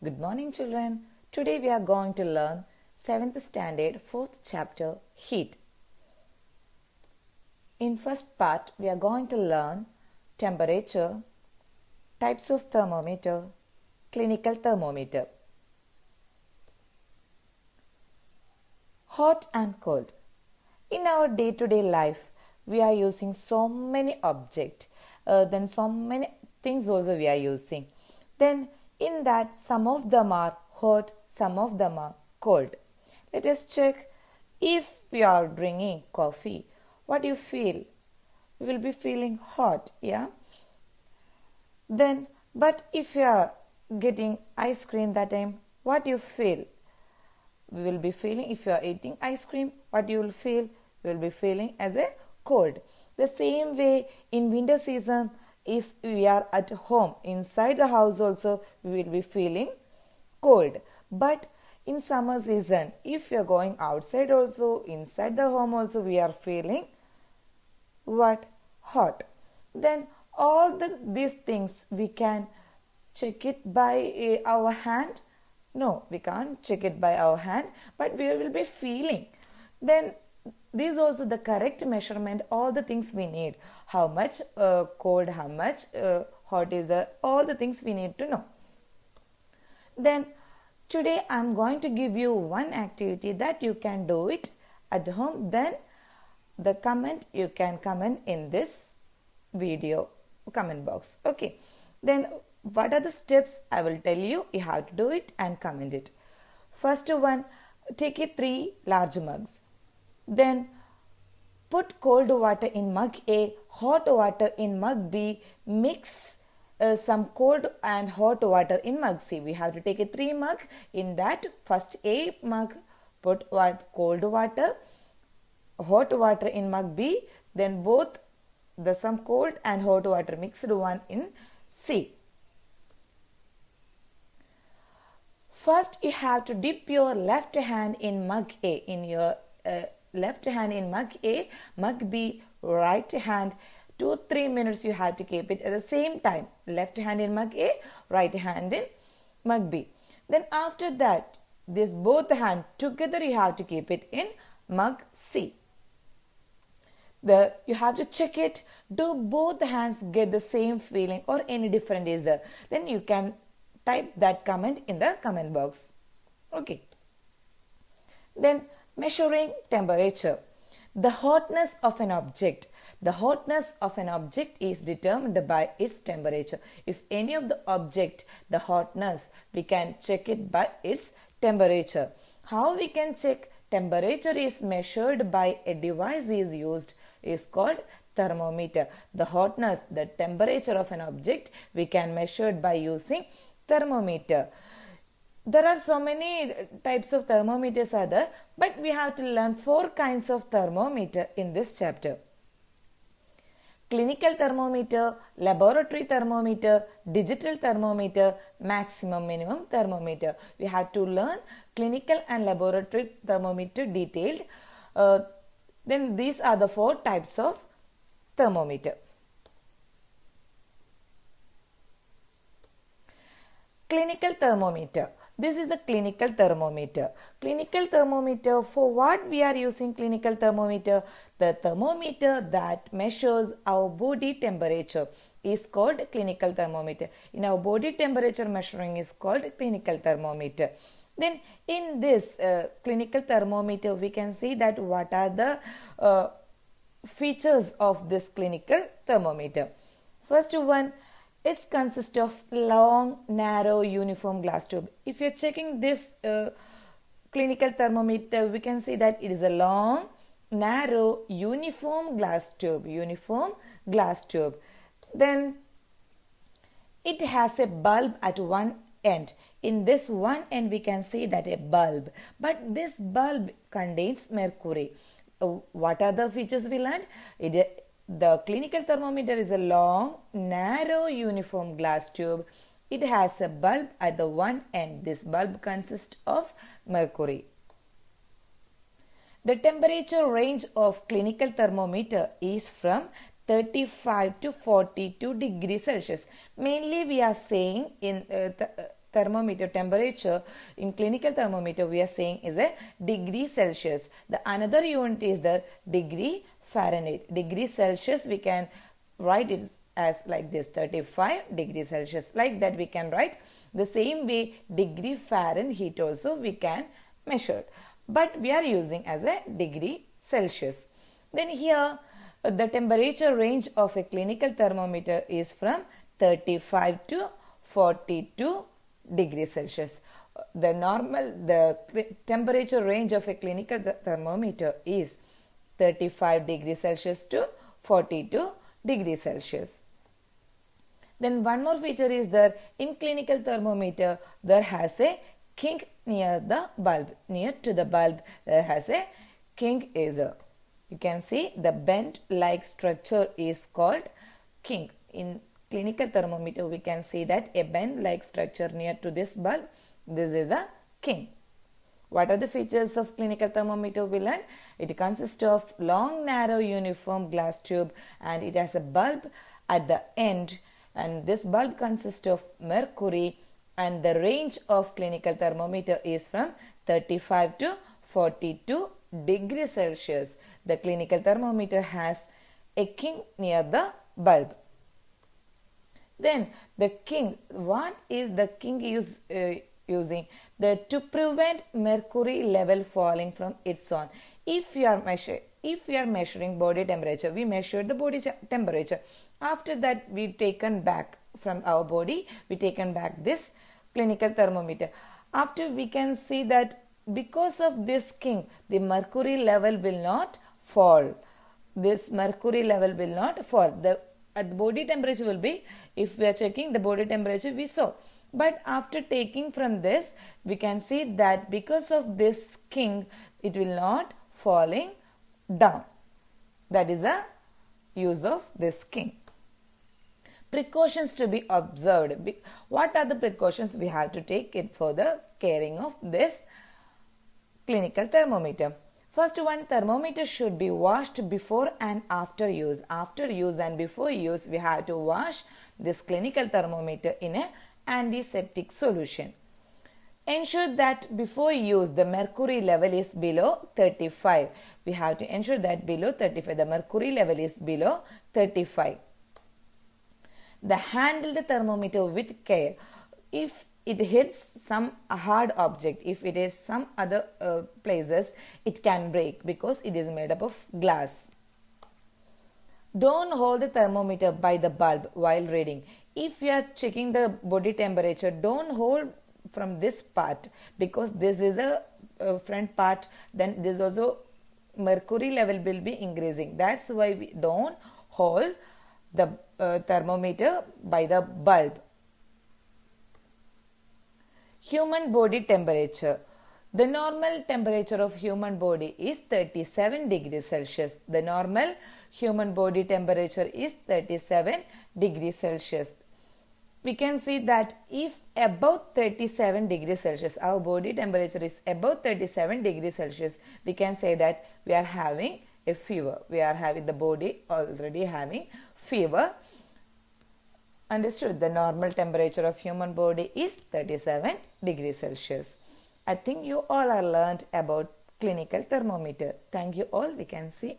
Good morning, children. Today we are going to learn 7th standard 4th chapter Heat. In first part, we are going to learn temperature, types of thermometer, clinical thermometer. Hot and cold. In our day-to-day life, we are using so many objects. Then so many things also we are using. Then in that, some of them are hot, some of them are cold. Let us check if we are drinking coffee. What do you feel? We will be feeling hot, yeah? Then, but if you are getting ice cream that time, what do you feel? We will be feeling, if you are eating ice cream, what you will feel? We will be feeling as a cold. The same way in winter season, if we are at home, inside the house also, we will be feeling cold. But in summer season, if you are going outside also, inside the home also, we are feeling what? Hot. Then all these things we can check it by our hand. No, we can't check it by our hand, but we will be feeling. Then this is also the correct measurement, all the things we need. How much cold, how much hot is all the things we need to know. Then today I am going to give you one activity that you can do it at home. Then the comment you can comment in this video comment box. Okay. Then what are the steps I will tell you? You have to do it and comment it. First one, take 3 large mugs. Then put cold water in mug A, hot water in mug B, mix some cold and hot water in mug C. We have to take 3 mug. In that first A mug, put cold water, hot water in mug B, then both some cold and hot water mixed one in C. First, you have to dip your left hand in mug A. In your left hand in mug A, mug B, right hand. 2-3 minutes you have to keep it at the same time. Left hand in mug A, right hand in mug B. Then after that, this both hand together you have to keep it in mug C. You have to check it. Do both hands get the same feeling or any different is there? Then you can type that comment in the comment box. Okay. Then measuring temperature. The hotness of an object. The hotness of an object is determined by its temperature. If any of the object, the hotness, we can check it by its temperature. How we can check? Temperature is measured by a device is called thermometer. The hotness, the temperature of an object, we can measure by using thermometer. There are so many types of thermometers are there, but we have to learn 4 kinds of thermometer in this chapter. Clinical thermometer, laboratory thermometer, digital thermometer, maximum minimum thermometer. We have to learn clinical and laboratory thermometer detailed. Then these are the 4 types of thermometer. Clinical thermometer. This is the clinical thermometer. Clinical thermometer, for what we are using clinical thermometer? The thermometer that measures our body temperature is called clinical thermometer. In our body temperature measuring is called clinical thermometer. Then in this clinical thermometer, we can see that what are the features of this clinical thermometer. First one, it consists of long, narrow, uniform glass tube. If you are checking this clinical thermometer, we can see that it is a long, narrow, uniform glass tube. Uniform glass tube. Then it has a bulb at one end. In this one end, we can see that a bulb. But this bulb contains mercury. What are the features we learned? The clinical thermometer is a long, narrow, uniform glass tube. It has a bulb at the one end. This bulb consists of mercury. The temperature range of clinical thermometer is from 35 to 42 degrees Celsius. Mainly we are saying in thermometer temperature in clinical thermometer we are saying is a degree Celsius. The another unit is the degree Fahrenheit. Degree Celsius we can write it as like this, 35 degrees Celsius. Like that we can write. The same way degree Fahrenheit also we can measure, but we are using as a degree Celsius. Then here the temperature range of a clinical thermometer is from 35 to 42 degrees Celsius. The temperature range of a clinical thermometer is 35 degrees Celsius to 42 degrees Celsius. Then one more feature is that in clinical thermometer there has a kink near the bulb. Near to the bulb there has a kink is a. You can see the bent like structure is called kink. In clinical thermometer we can see that a bent like structure near to this bulb, this is a kink. What are the features of clinical thermometer we learned? It consists of long narrow uniform glass tube and it has a bulb at the end, and this bulb consists of mercury, and the range of clinical thermometer is from 35 to 42 degrees Celsius. The clinical thermometer has a kink near the bulb. Then the kink, what is the kink using? To prevent mercury level falling from its own. If you are measuring body temperature, we measure the body temperature. After that we taken back from our body, we taken back this clinical thermometer. After we can see that because of this kink, the mercury level will not fall. This mercury level will not fall. The body temperature will be, if we are checking the body temperature we saw. But after taking from this, we can see that because of this kink, it will not falling down. That is the use of this kink. Precautions to be observed. What are the precautions we have to take it for the caring of this clinical thermometer? First one, thermometer should be washed before and after use. After use and before use, we have to wash this clinical thermometer in a antiseptic solution. Ensure that before use the mercury level is below 35. We have to ensure that below 35, the mercury level is below 35. Handle the thermometer with care. If it hits some hard object, if it is some other places, it can break because it is made up of glass. Don't hold the thermometer by the bulb while reading. If you are checking the body temperature, don't hold from this part because this is the front part, then this also mercury level will be increasing. That's why we don't hold the thermometer by the bulb. Human body temperature. The normal temperature of human body is 37 degrees Celsius. The normal human body temperature is 37 degrees Celsius. We can see that if above 37 degrees Celsius, our body temperature is above 37 degrees Celsius, we can say that we are having a fever. We are having the body already having fever. Understood? The normal temperature of human body is 37 degrees Celsius. I think you all are learned about clinical thermometer. Thank you all. We can see